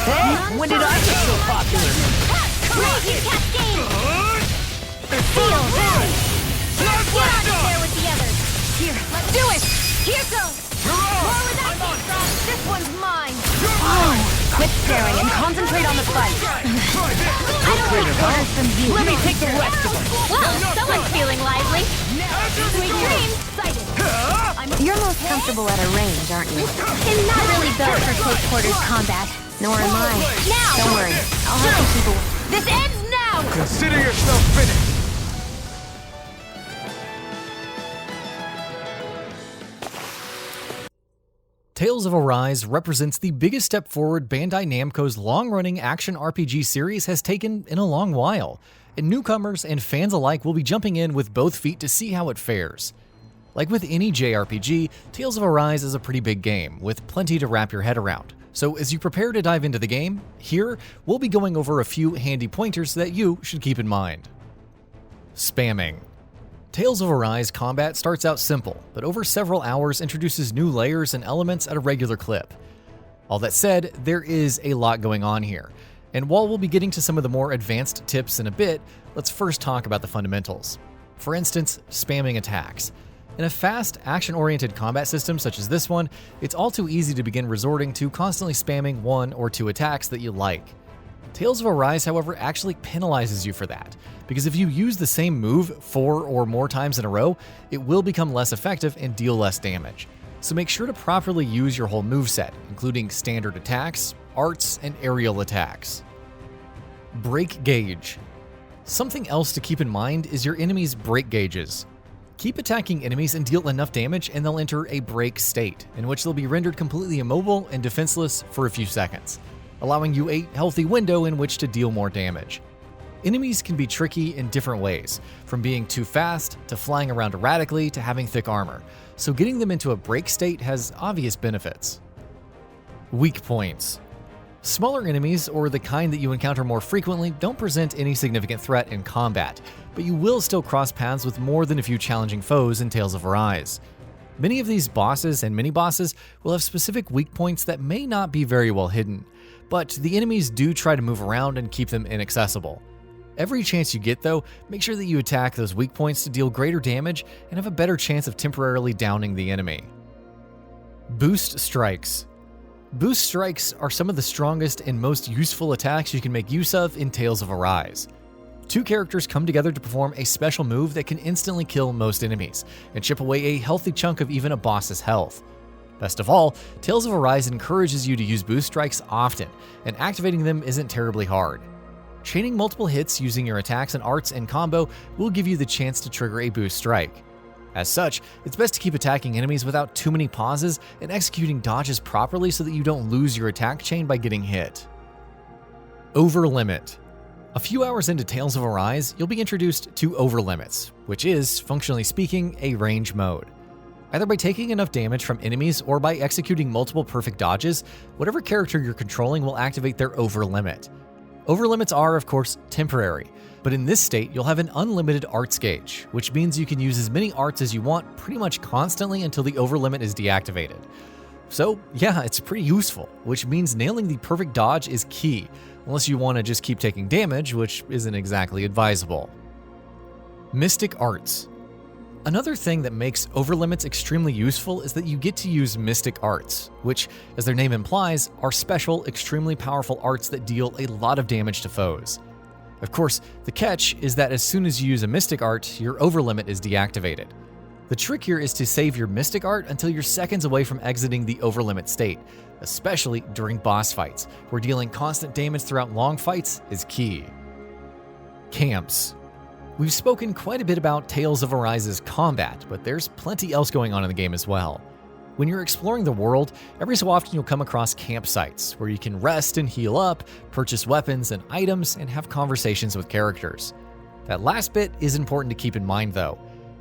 Hey, when did I get so popular? Raging Cascade! Feel that! Get out of there with the others! Here, let's do it! Here goes! More without me, this one's mine! Quit staring and concentrate on the fight. I don't take orders from you. Let me take the rest of them. Well, someone's feeling lively. Sweet dreams, sighted. You're most comfortable at a range, aren't you? I'm not really built for close quarters combat. Nor am I. Now! Don't worry, I'll help you keep away. This ends now! Consider yourself finished. Tales of Arise represents the biggest step forward Bandai Namco's long-running action RPG series has taken in a long while, and newcomers and fans alike will be jumping in with both feet to see how it fares. Like with any JRPG, Tales of Arise is a pretty big game, with plenty to wrap your head around. So as you prepare to dive into the game, here, we'll be going over a few handy pointers that you should keep in mind. Spamming. Tales of Arise combat starts out simple, but over several hours introduces new layers and elements at a regular clip. All that said, there is a lot going on here, and while we'll be getting to some of the more advanced tips in a bit, let's first talk about the fundamentals. For instance, spamming attacks. In a fast, action-oriented combat system such as this one, it's all too easy to begin resorting to constantly spamming one or two attacks that you like. Tales of Arise, however, actually penalizes you for that, because if you use the same move 4 or more times in a row, it will become less effective and deal less damage. So make sure to properly use your whole moveset, including standard attacks, arts, and aerial attacks. Break gauge. Something else to keep in mind is your enemy's break gauges. Keep attacking enemies and deal enough damage and they'll enter a break state, in which they'll be rendered completely immobile and defenseless for a few seconds, allowing you a healthy window in which to deal more damage. Enemies can be tricky in different ways, from being too fast, to flying around erratically, to having thick armor, so getting them into a break state has obvious benefits. Weak points. Smaller enemies, or the kind that you encounter more frequently, don't present any significant threat in combat, but you will still cross paths with more than a few challenging foes in Tales of Arise. Many of these bosses and mini-bosses will have specific weak points that may not be very well hidden, but the enemies do try to move around and keep them inaccessible. Every chance you get, though, make sure that you attack those weak points to deal greater damage and have a better chance of temporarily downing the enemy. Boost strikes. Boost strikes are some of the strongest and most useful attacks you can make use of in Tales of Arise. Two characters come together to perform a special move that can instantly kill most enemies, and chip away a healthy chunk of even a boss's health. Best of all, Tales of Arise encourages you to use boost strikes often, and activating them isn't terribly hard. Chaining multiple hits using your attacks and arts in combo will give you the chance to trigger a boost strike. As such, it's best to keep attacking enemies without too many pauses and executing dodges properly so that you don't lose your attack chain by getting hit. OVERLIMIT. A few hours into Tales of Arise, you'll be introduced to OVERLIMITs, which is, functionally speaking, a range mode. Either by taking enough damage from enemies or by executing multiple perfect dodges, whatever character you're controlling will activate their OVERLIMIT. OVERLIMITs are, of course, temporary, but in this state, you'll have an unlimited arts gauge, which means you can use as many arts as you want pretty much constantly until the OVERLIMIT is deactivated. So yeah, it's pretty useful, which means nailing the perfect dodge is key, unless you want to just keep taking damage, which isn't exactly advisable. Mystic Arts. Another thing that makes OVERLIMITs extremely useful is that you get to use Mystic Arts, which, as their name implies, are special, extremely powerful arts that deal a lot of damage to foes. Of course, the catch is that as soon as you use a Mystic Art, your OVERLIMIT is deactivated. The trick here is to save your Mystic Art until you're seconds away from exiting the OVERLIMIT state, especially during boss fights, where dealing constant damage throughout long fights is key. Camps. We've spoken quite a bit about Tales of Arise's combat, but there's plenty else going on in the game as well. When you're exploring the world, every so often you'll come across campsites, where you can rest and heal up, purchase weapons and items, and have conversations with characters. That last bit is important to keep in mind though.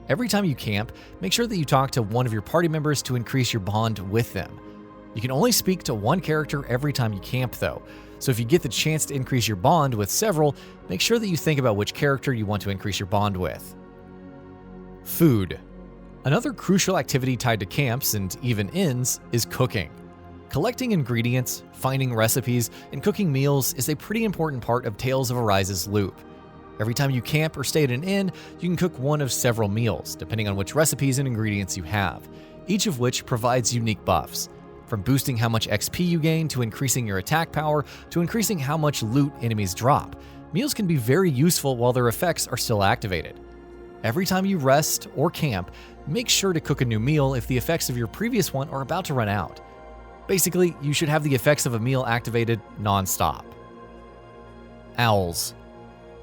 Every time you camp, make sure that you talk to one of your party members to increase your bond with them. You can only speak to one character every time you camp though, so if you get the chance to increase your bond with several, make sure that you think about which character you want to increase your bond with. Food. Another crucial activity tied to camps and even inns is cooking. Collecting ingredients, finding recipes, and cooking meals is a pretty important part of Tales of Arise's loop. Every time you camp or stay at an inn, you can cook one of several meals, depending on which recipes and ingredients you have, each of which provides unique buffs. From boosting how much XP you gain, to increasing your attack power, to increasing how much loot enemies drop, meals can be very useful while their effects are still activated. Every time you rest or camp, make sure to cook a new meal if the effects of your previous one are about to run out. Basically, you should have the effects of a meal activated non-stop. Owls.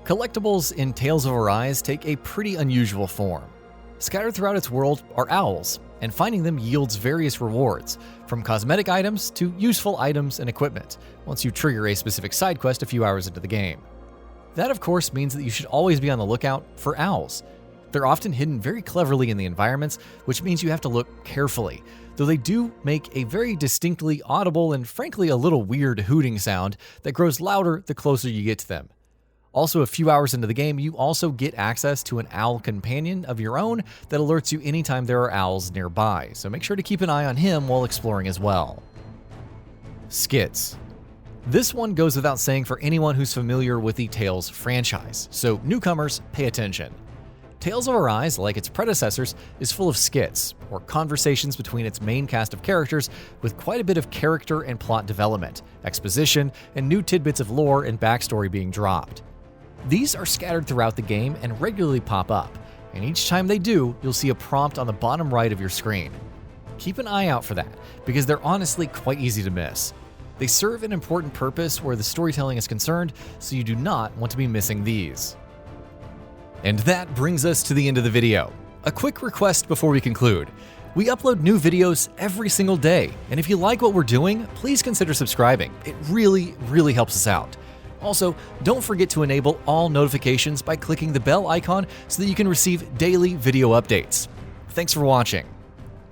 Collectibles in Tales of Arise take a pretty unusual form. Scattered throughout its world are owls, and finding them yields various rewards, from cosmetic items to useful items and equipment, once you trigger a specific side quest a few hours into the game. That, of course, means that you should always be on the lookout for owls. They're often hidden very cleverly in the environments, which means you have to look carefully, though they do make a very distinctly audible and frankly a little weird hooting sound that grows louder the closer you get to them. Also, a few hours into the game, you also get access to an owl companion of your own that alerts you anytime there are owls nearby, so make sure to keep an eye on him while exploring as well. SKITS. This one goes without saying for anyone who's familiar with the Tales franchise, so newcomers, pay attention. Tales of Arise, like its predecessors, is full of skits, or conversations between its main cast of characters with quite a bit of character and plot development, exposition, and new tidbits of lore and backstory being dropped. These are scattered throughout the game and regularly pop up, and each time they do, you'll see a prompt on the bottom right of your screen. Keep an eye out for that, because they're honestly quite easy to miss. They serve an important purpose where the storytelling is concerned, so you do not want to be missing these. And that brings us to the end of the video. A quick request before we conclude. We upload new videos every single day, and if you like what we're doing, please consider subscribing. It really helps us out. Also, don't forget to enable all notifications by clicking the bell icon so that you can receive daily video updates. Thanks for watching.